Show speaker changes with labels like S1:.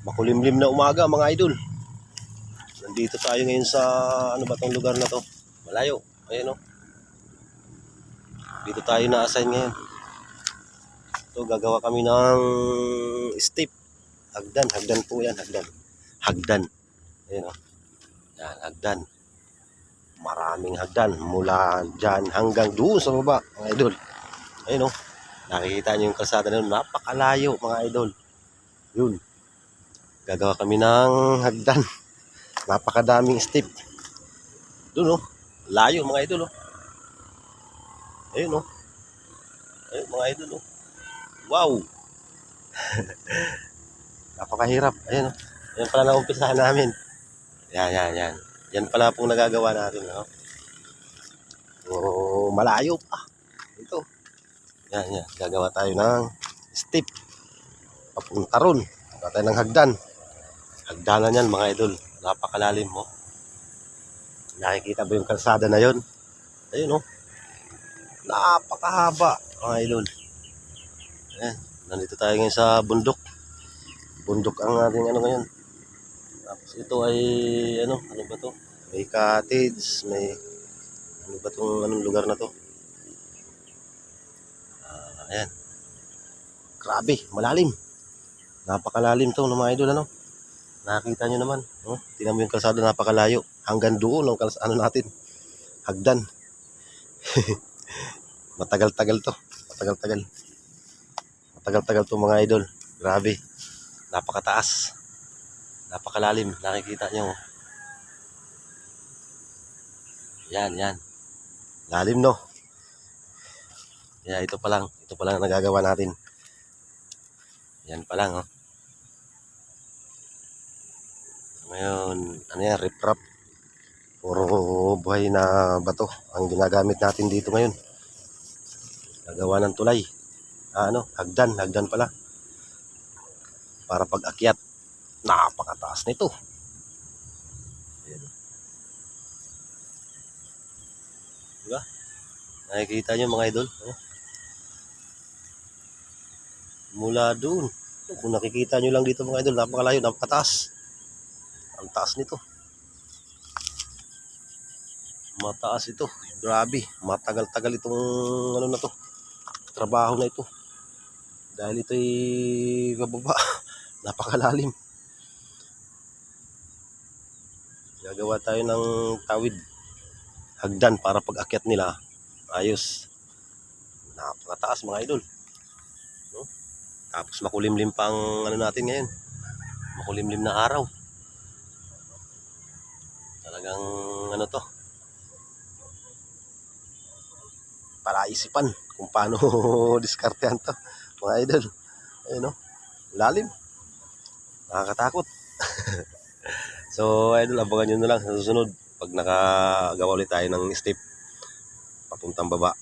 S1: Makulimlim na umaga mga idol. Nandito tayo ngayon sa ano ba tong lugar na to? Malayo. Ayun oh. Dito tayo na-assign ngayon. So gagawa kami ng step. Hagdan po yan, hagdan. Ayun oh. Yan, hagdan. Maraming hagdan mula dyan hanggang doon sa baba, mga idol. Ayun oh. Nakikita niyo yung kalsada na yun, napakalayo mga idol. Yun. Gagawa kami ng hagdan. Napakadaming step. Doon oh. Layo mga idol oh. Ayun oh. Ayun mga idol oh. Wow. Napakahirap. Ayun oh. Yan pala na umpisahan namin. Yan. Yan pala pong nagagawa natin oh. Oh, malayo pa. Ito. Yan. Gagawa tayo ng step. Papunta ron. Gagawa tayo ng hagdan. Hagdanan yan mga idol. Napakalalim mo. Nakikita ba yung kalsada na yon? Ayun oh. Napakahaba mga idol. Ayan. Nandito tayo ngayon sa bundok. Bundok ang ating ano ngayon. Tapos ito ay ano ba to? May cottage, may ano ba tong anong lugar na to? Ayan. Grabe, malalim. Napakalalim to mga idol ano. Nakita nyo naman, oh, tingnan mo yung kalsada, napakalayo. Hanggang doon ang ano natin, hagdan. Matagal-tagal to. Matagal-tagal to mga idol. Grabe. Napakataas. Napakalalim. Nakikita nyo. Yan. Lalim no. Ito pa lang ang nagagawa natin. Yan pa lang oh. Ngayon, ano yan, riprap. Puro buhay na bato ang ginagamit natin dito ngayon. Gagawa ng tulay. Hagdan pala. Para pag-akyat, napakataas nito. Diba? Nakikita nyo mga idol? Mula doon. Kung nakikita nyo lang dito mga idol, napakalayo, napakataas. Ang taas nito. Mataas ito. Grabe. Matagal-tagal itong ano na to. Trabaho na ito. Dahil ito'y bababa. Napakalalim. Gagawa tayo ng tawid. Hagdan para pag-akyat nila. Ayos. Napakataas mga idol. No? Tapos makulimlim pa ang ano natin ngayon. Makulimlim na araw. Talagang ano to. Palaisipan kung paano diskartehan to mga idol. Ayun oh. Lalim. Nakakatakot. So idol, abangan nyo na lang sa susunod pag nakagawa ulit tayo ng step papuntang baba.